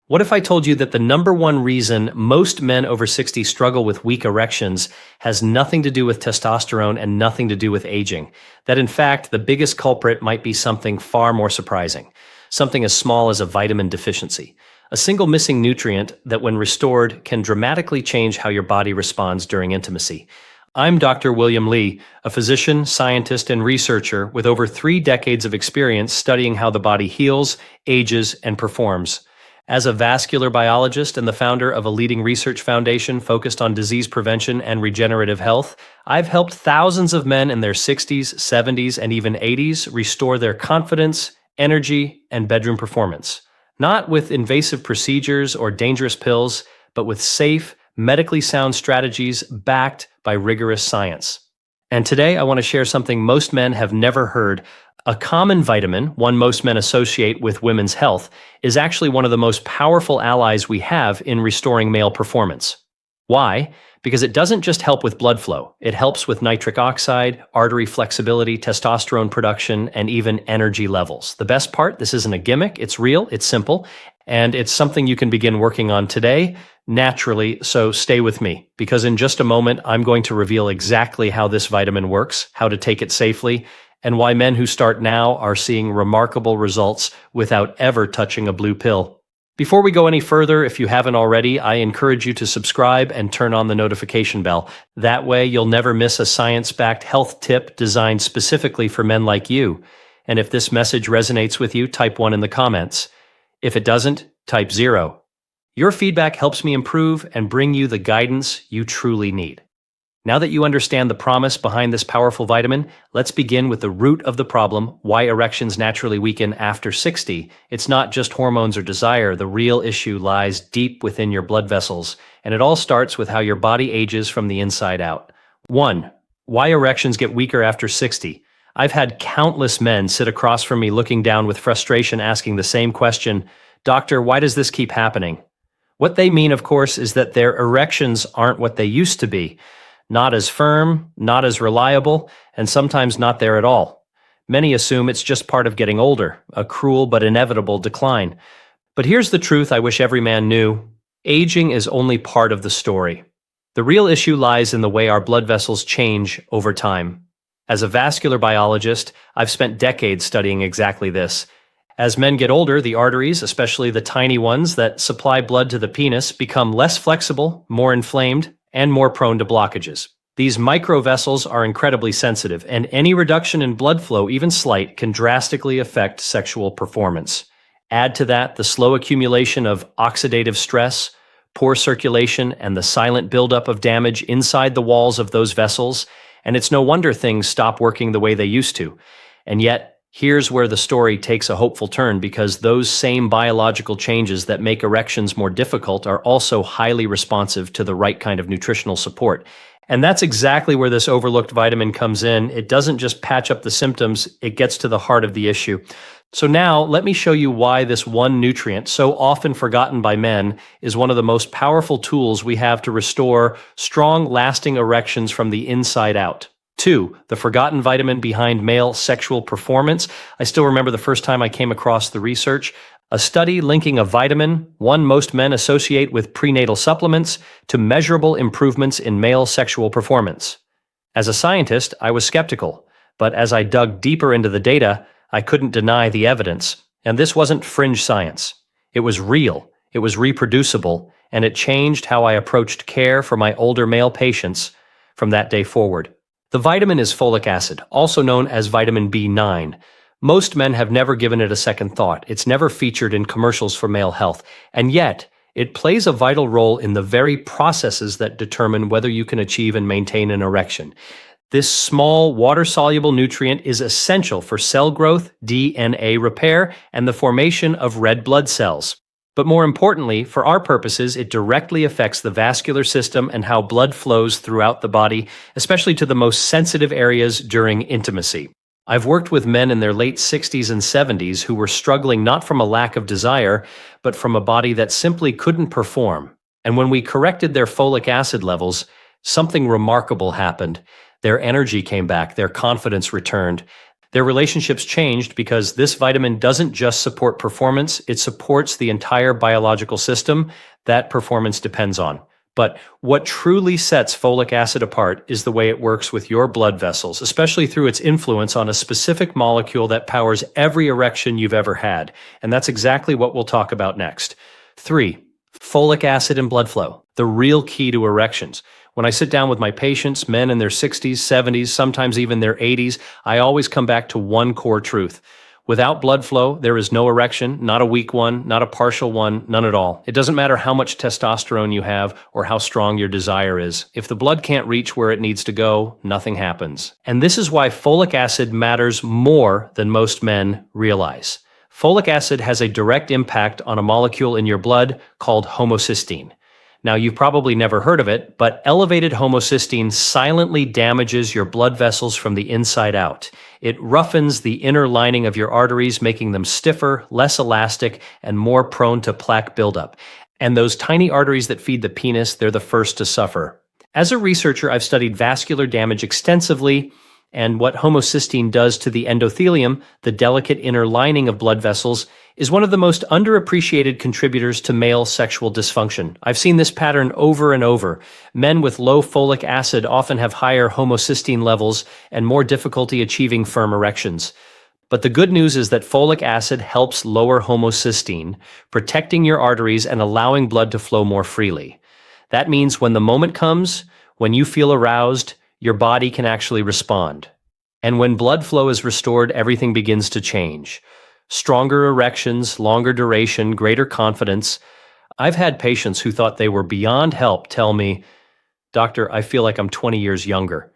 What if I told you that the number one reason most men over 60 struggle with weak erections has nothing to do with testosterone and nothing to do with aging? That in fact, the biggest culprit might be something far more surprising, something as small as a vitamin deficiency. A single missing nutrient that when restored can dramatically change how your body responds during intimacy. I'm Dr. William Lee, a physician, scientist, and researcher with over 3 decades of experience studying how the body heals, ages, and performs. As a vascular biologist and the founder of a leading research foundation focused on disease prevention and regenerative health, I've helped thousands of men in their 60s, 70s, and even 80s restore their confidence, energy, and bedroom performance. Not with invasive procedures or dangerous pills, but with safe, medically sound strategies backed by rigorous science. And today I want to share something most men have never heard. A common vitamin, one most men associate with women's health, is actually one of the most powerful allies we have in restoring male performance. Why? Because it doesn't just help with blood flow. It helps with nitric oxide, artery flexibility, testosterone production, and even energy levels. The best part, this isn't a gimmick, it's real, it's simple, and it's something you can begin working on today, naturally, so stay with me. Because in just a moment, I'm going to reveal exactly how this vitamin works, how to take it safely, and why men who start now are seeing remarkable results without ever touching a blue pill. Before we go any further, if you haven't already, I encourage you to subscribe and turn on the notification bell. That way, you'll never miss a science-backed health tip designed specifically for men like you. And if this message resonates with you, type 1 in the comments. If it doesn't, type 0. Your feedback helps me improve and bring you the guidance you truly need. Now that you understand the promise behind this powerful vitamin, let's begin with the root of the problem, why erections naturally weaken after 60. It's not just hormones or desire. The real issue lies deep within your blood vessels, and it all starts with how your body ages from the inside out. 1. Why erections get weaker after 60. I've had countless men sit across from me looking down with frustration asking the same question, "Doctor, why does this keep happening?" What they mean, of course, is that their erections aren't what they used to be. Not as firm, not as reliable, and sometimes not there at all. Many assume it's just part of getting older, a cruel but inevitable decline. But here's the truth I wish every man knew. Aging is only part of the story. The real issue lies in the way our blood vessels change over time. As a vascular biologist, I've spent decades studying exactly this. As men get older, the arteries, especially the tiny ones that supply blood to the penis, become less flexible, more inflamed, and more prone to blockages. These microvessels are incredibly sensitive, and any reduction in blood flow, even slight, can drastically affect sexual performance. Add to that the slow accumulation of oxidative stress, poor circulation, and the silent buildup of damage inside the walls of those vessels, and it's no wonder things stop working the way they used to. And yet, here's where the story takes a hopeful turn, because those same biological changes that make erections more difficult are also highly responsive to the right kind of nutritional support. And that's exactly where this overlooked vitamin comes in. It doesn't just patch up the symptoms, it gets to the heart of the issue. So now, let me show you why this one nutrient, so often forgotten by men, is one of the most powerful tools we have to restore strong, lasting erections from the inside out. 2. The forgotten vitamin behind male sexual performance. I still remember the first time I came across the research. A study linking a vitamin, one most men associate with prenatal supplements, to measurable improvements in male sexual performance. As a scientist, I was skeptical, but as I dug deeper into the data, I couldn't deny the evidence. And this wasn't fringe science. It was real, it was reproducible, and it changed how I approached care for my older male patients from that day forward. The vitamin is folic acid, also known as vitamin B9. Most men have never given it a second thought. It's never featured in commercials for male health. And yet, it plays a vital role in the very processes that determine whether you can achieve and maintain an erection. This small, water-soluble nutrient is essential for cell growth, DNA repair, and the formation of red blood cells. But more importantly, for our purposes, it directly affects the vascular system and how blood flows throughout the body, especially to the most sensitive areas during intimacy. I've worked with men in their late 60s and 70s who were struggling not from a lack of desire, but from a body that simply couldn't perform. And when we corrected their folic acid levels, something remarkable happened. Their energy came back, their confidence returned. Their relationships changed because this vitamin doesn't just support performance, it supports the entire biological system that performance depends on. But what truly sets folic acid apart is the way it works with your blood vessels, especially through its influence on a specific molecule that powers every erection you've ever had. And that's exactly what we'll talk about next. 3. Folic acid and blood flow, the real key to erections. When I sit down with my patients, men in their 60s, 70s, sometimes even their 80s, I always come back to one core truth. Without blood flow, there is no erection, not a weak one, not a partial one, none at all. It doesn't matter how much testosterone you have or how strong your desire is. If the blood can't reach where it needs to go, nothing happens. And this is why folic acid matters more than most men realize. Folic acid has a direct impact on a molecule in your blood called homocysteine. Now, you've probably never heard of it, but elevated homocysteine silently damages your blood vessels from the inside out. It roughens the inner lining of your arteries, making them stiffer, less elastic, and more prone to plaque buildup. And those tiny arteries that feed the penis, they're the first to suffer. As a researcher, I've studied vascular damage extensively, and what homocysteine does to the endothelium, the delicate inner lining of blood vessels, is one of the most underappreciated contributors to male sexual dysfunction. I've seen this pattern over and over. Men with low folic acid often have higher homocysteine levels and more difficulty achieving firm erections. But the good news is that folic acid helps lower homocysteine, protecting your arteries and allowing blood to flow more freely. That means when the moment comes, when you feel aroused, your body can actually respond. And when blood flow is restored, everything begins to change. Stronger erections, longer duration, greater confidence. I've had patients who thought they were beyond help tell me, "Doctor, I feel like I'm 20 years younger."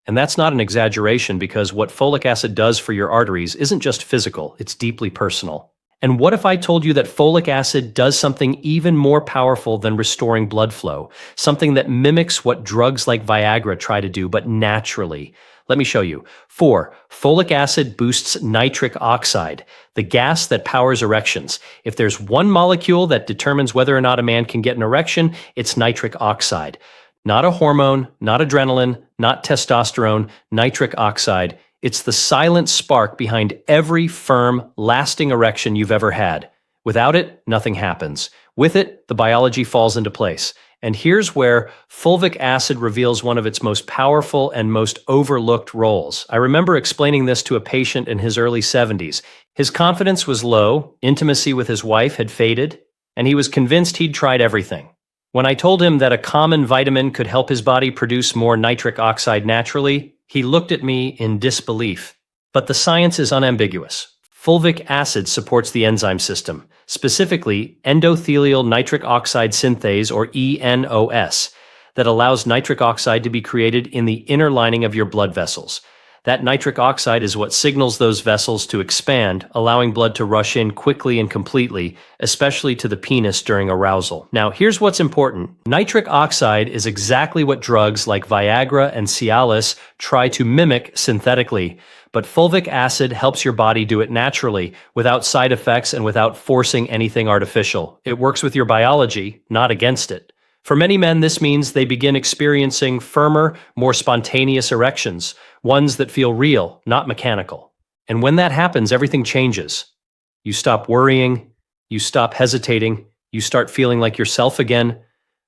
And that's not an exaggeration, because what folic acid does for your arteries isn't just physical, it's deeply personal. And what if I told you that folic acid does something even more powerful than restoring blood flow? Something that mimics what drugs like Viagra try to do, but naturally. Let me show you. 4. Folic acid boosts nitric oxide, the gas that powers erections. If there's one molecule that determines whether or not a man can get an erection, it's nitric oxide. Not a hormone, not adrenaline, not testosterone, nitric oxide. It's the silent spark behind every firm, lasting erection you've ever had. Without it, nothing happens. With it, the biology falls into place. And here's where fulvic acid reveals one of its most powerful and most overlooked roles. I remember explaining this to a patient in his early 70s. His confidence was low, intimacy with his wife had faded, and he was convinced he'd tried everything. When I told him that a common vitamin could help his body produce more nitric oxide naturally, he looked at me in disbelief. But the science is unambiguous. Fulvic acid supports the enzyme system, specifically endothelial nitric oxide synthase, or ENOS, that allows nitric oxide to be created in the inner lining of your blood vessels. That nitric oxide is what signals those vessels to expand, allowing blood to rush in quickly and completely, especially to the penis during arousal. Now, here's what's important. Nitric oxide is exactly what drugs like Viagra and Cialis try to mimic synthetically, but fulvic acid helps your body do it naturally, without side effects and without forcing anything artificial. It works with your biology, not against it. For many men, this means they begin experiencing firmer, more spontaneous erections, ones that feel real, not mechanical. And when that happens, everything changes. You stop worrying, you stop hesitating, you start feeling like yourself again.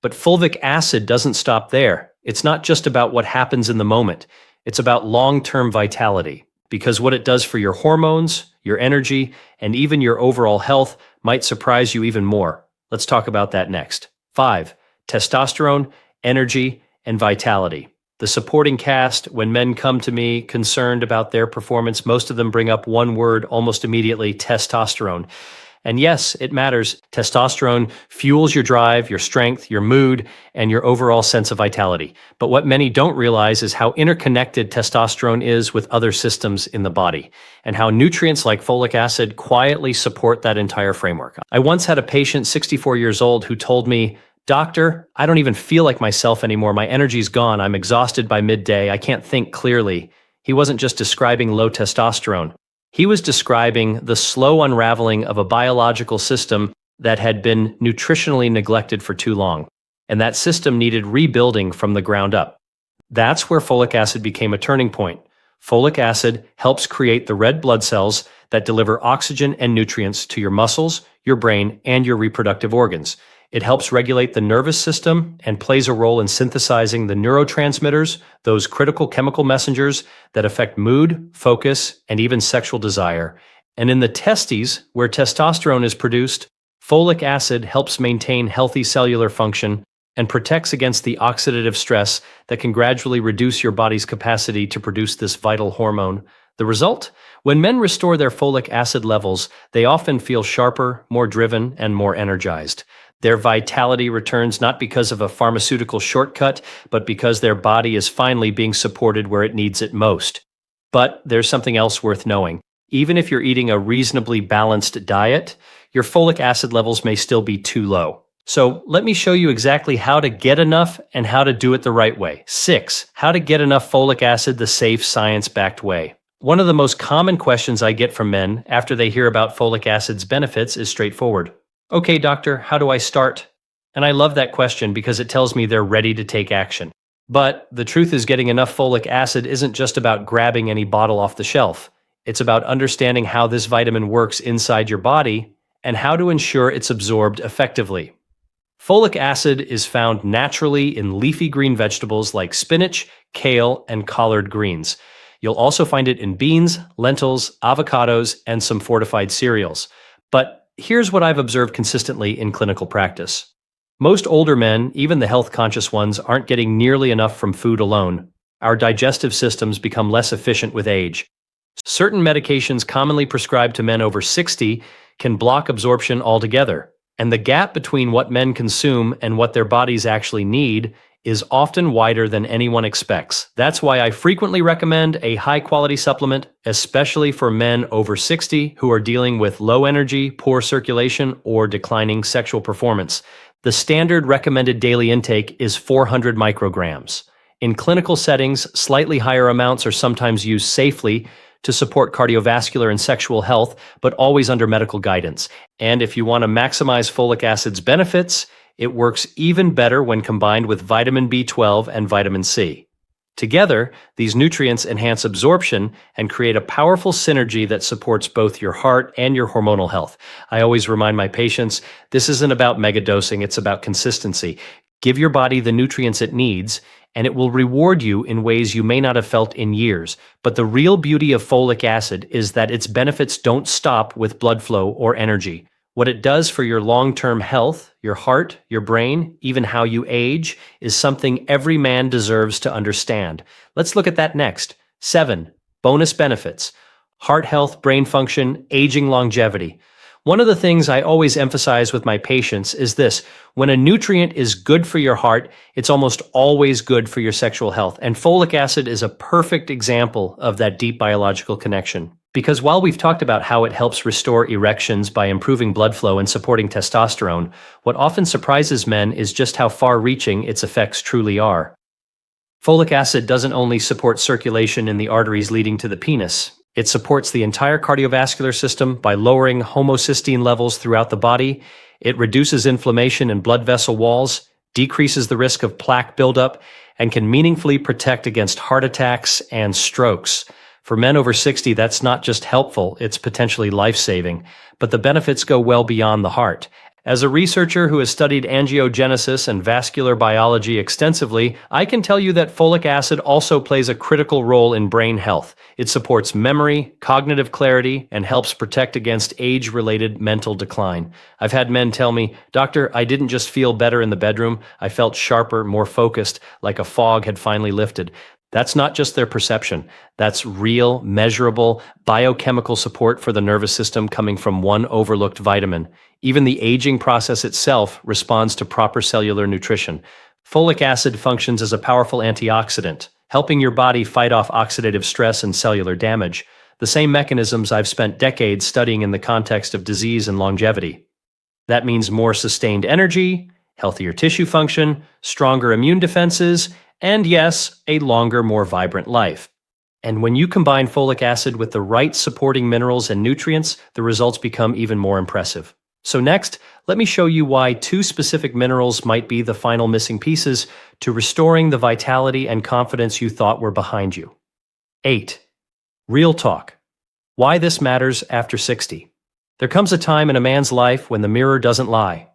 But fulvic acid doesn't stop there. It's not just about what happens in the moment. It's about long-term vitality, because what it does for your hormones, your energy, and even your overall health might surprise you even more. Let's talk about that next. 5. Testosterone, energy, and vitality. The supporting cast, when men come to me concerned about their performance, most of them bring up one word almost immediately: testosterone. And yes, it matters. Testosterone fuels your drive, your strength, your mood, and your overall sense of vitality. But what many don't realize is how interconnected testosterone is with other systems in the body, and how nutrients like folic acid quietly support that entire framework. I once had a patient, 64 years old, who told me, "Doctor, I don't even feel like myself anymore. My energy's gone. I'm exhausted by midday. I can't think clearly." He wasn't just describing low testosterone. He was describing the slow unraveling of a biological system that had been nutritionally neglected for too long. And that system needed rebuilding from the ground up. That's where folic acid became a turning point. Folic acid helps create the red blood cells that deliver oxygen and nutrients to your muscles, your brain, and your reproductive organs. It helps regulate the nervous system and plays a role in synthesizing the neurotransmitters, those critical chemical messengers that affect mood, focus, and even sexual desire. And in the testes, where testosterone is produced, folic acid helps maintain healthy cellular function and protects against the oxidative stress that can gradually reduce your body's capacity to produce this vital hormone. The result? When men restore their folic acid levels, they often feel sharper, more driven, and more energized. Their vitality returns not because of a pharmaceutical shortcut, but because their body is finally being supported where it needs it most. But there's something else worth knowing. Even if you're eating a reasonably balanced diet, your folic acid levels may still be too low. So let me show you exactly how to get enough and how to do it the right way. 6. How to get enough folic acid the safe, science-backed way. One of the most common questions I get from men after they hear about folic acid's benefits is straightforward. Okay, doctor, how do I start? And I love that question because it tells me they're ready to take action. But the truth is, getting enough folic acid isn't just about grabbing any bottle off the shelf. It's about understanding how this vitamin works inside your body and how to ensure it's absorbed effectively. Folic acid is found naturally in leafy green vegetables like spinach, kale, and collard greens. You'll also find it in beans, lentils, avocados, and some fortified cereals. But here's what I've observed consistently in clinical practice. Most older men, even the health-conscious ones, aren't getting nearly enough from food alone. Our digestive systems become less efficient with age. Certain medications commonly prescribed to men over 60 can block absorption altogether. And the gap between what men consume and what their bodies actually need is often wider than anyone expects. That's why I frequently recommend a high-quality supplement, especially for men over 60 who are dealing with low energy, poor circulation, or declining sexual performance. The standard recommended daily intake is 400 micrograms. In clinical settings, slightly higher amounts are sometimes used safely to support cardiovascular and sexual health, but always under medical guidance. And if you want to maximize folic acid's benefits, it works even better when combined with vitamin B12 and vitamin C. Together, these nutrients enhance absorption and create a powerful synergy that supports both your heart and your hormonal health. I always remind my patients, this isn't about megadosing, it's about consistency. Give your body the nutrients it needs, and it will reward you in ways you may not have felt in years. But the real beauty of folic acid is that its benefits don't stop with blood flow or energy. What it does for your long-term health, your heart, your brain, even how you age, is something every man deserves to understand. Let's look at that next. 7. Bonus benefits. Heart health, brain function, aging longevity. One of the things I always emphasize with my patients is this: when a nutrient is good for your heart, it's almost always good for your sexual health. And folic acid is a perfect example of that deep biological connection. Because while we've talked about how it helps restore erections by improving blood flow and supporting testosterone, what often surprises men is just how far-reaching its effects truly are. Folic acid doesn't only support circulation in the arteries leading to the penis. It supports the entire cardiovascular system by lowering homocysteine levels throughout the body. It reduces inflammation in blood vessel walls, decreases the risk of plaque buildup, and can meaningfully protect against heart attacks and strokes. For men over 60, that's not just helpful, it's potentially life-saving. But the benefits go well beyond the heart. As a researcher who has studied angiogenesis and vascular biology extensively, I can tell you that folic acid also plays a critical role in brain health. It supports memory, cognitive clarity, and helps protect against age-related mental decline. I've had men tell me, "Doctor, I didn't just feel better in the bedroom, I felt sharper, more focused, like a fog had finally lifted." That's not just their perception. That's real, measurable, biochemical support for the nervous system coming from one overlooked vitamin. Even the aging process itself responds to proper cellular nutrition. Folic acid functions as a powerful antioxidant, helping your body fight off oxidative stress and cellular damage, the same mechanisms I've spent decades studying in the context of disease and longevity. That means more sustained energy, healthier tissue function, stronger immune defenses, and yes, a longer, more vibrant life. And when you combine folic acid with the right supporting minerals and nutrients, the results become even more impressive. So next, let me show you why 2 specific minerals might be the final missing pieces to restoring the vitality and confidence you thought were behind you. 8. Real talk. Why this matters after 60. There comes a time in a man's life when the mirror doesn't lie.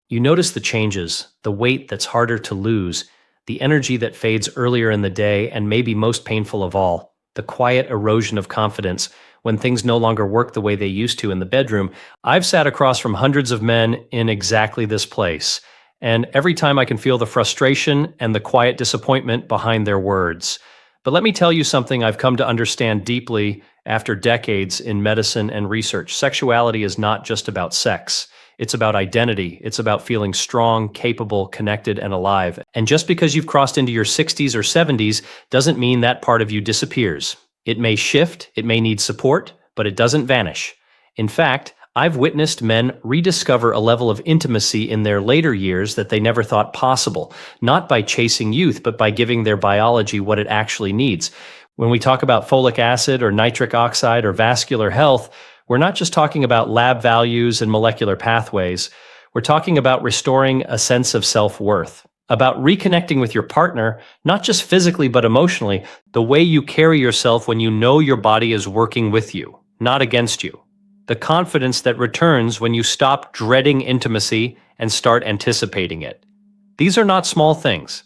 You notice the changes, the weight that's harder to lose, the energy that fades earlier in the day, and maybe most painful of all, the quiet erosion of confidence when things no longer work the way they used to in the bedroom. I've sat across from hundreds of men in exactly this place, and every time I can feel the frustration and the quiet disappointment behind their words. But let me tell you something I've come to understand deeply after decades in medicine and research. Sexuality is not just about sex. It's about identity. It's about feeling strong, capable, connected, and alive. And just because you've crossed into your 60s or 70s doesn't mean that part of you disappears. It may shift, it may need support, but it doesn't vanish. In fact, I've witnessed men rediscover a level of intimacy in their later years that they never thought possible, not by chasing youth, but by giving their biology what it actually needs. When we talk about folic acid or nitric oxide or vascular health, we're not just talking about lab values and molecular pathways. We're talking about restoring a sense of self-worth, about reconnecting with your partner, not just physically but emotionally, the way you carry yourself when you know your body is working with you, not against you. The confidence that returns when you stop dreading intimacy and start anticipating it. These are not small things.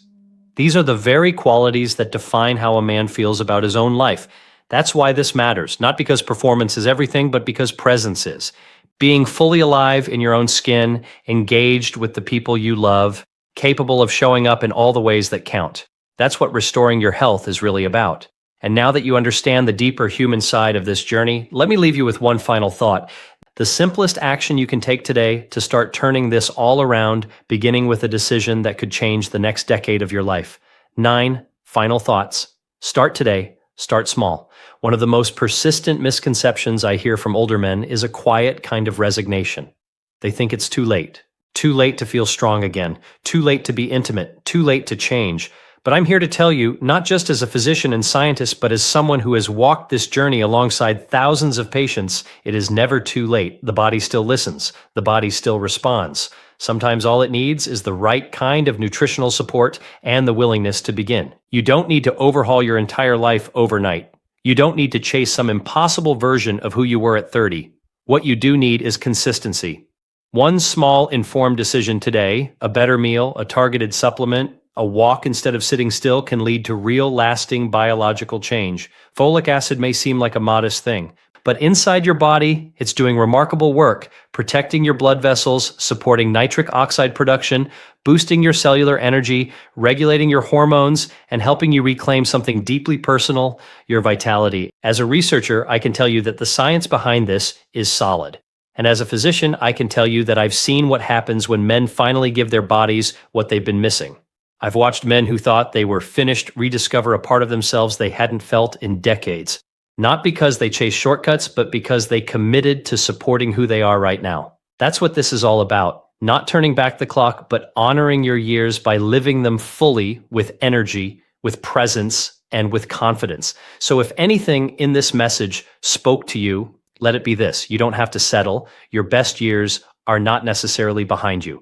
These are the very qualities that define how a man feels about his own life. That's why this matters, not because performance is everything, but because presence is. Being fully alive in your own skin, engaged with the people you love, capable of showing up in all the ways that count. That's what restoring your health is really about. And now that you understand the deeper human side of this journey, let me leave you with one final thought. The simplest action you can take today to start turning this all around, beginning with a decision that could change the next decade of your life. 9 final thoughts. Start today. Start small. One of the most persistent misconceptions I hear from older men is a quiet kind of resignation. They think it's too late. Too late to feel strong again. Too late to be intimate. Too late to change. But I'm here to tell you, not just as a physician and scientist, but as someone who has walked this journey alongside thousands of patients, it is never too late. The body still listens. The body still responds. Sometimes all it needs is the right kind of nutritional support and the willingness to begin. You don't need to overhaul your entire life overnight. You don't need to chase some impossible version of who you were at 30. What you do need is consistency. One small informed decision today, a better meal, a targeted supplement, a walk instead of sitting still can lead to real lasting biological change. Folic acid may seem like a modest thing, but inside your body, it's doing remarkable work, protecting your blood vessels, supporting nitric oxide production, boosting your cellular energy, regulating your hormones, and helping you reclaim something deeply personal, your vitality. As a researcher, I can tell you that the science behind this is solid. And as a physician, I can tell you that I've seen what happens when men finally give their bodies what they've been missing. I've watched men who thought they were finished rediscover a part of themselves they hadn't felt in decades. Not because they chased shortcuts, but because they committed to supporting who they are right now. That's what this is all about. Not turning back the clock, but honoring your years by living them fully with energy, with presence, and with confidence. So if anything in this message spoke to you, let it be this. You don't have to settle. Your best years are not necessarily behind you.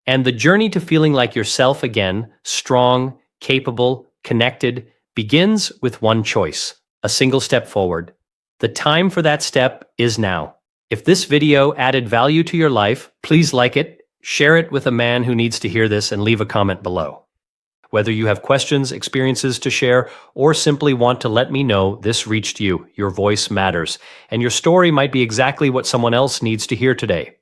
And the journey to feeling like yourself again, strong, capable, connected, begins with one choice, a single step forward. The time for that step is now. If this video added value to your life, please like it, share it with a man who needs to hear this, and leave a comment below. Whether you have questions, experiences to share, or simply want to let me know this reached you, your voice matters, and your story might be exactly what someone else needs to hear today.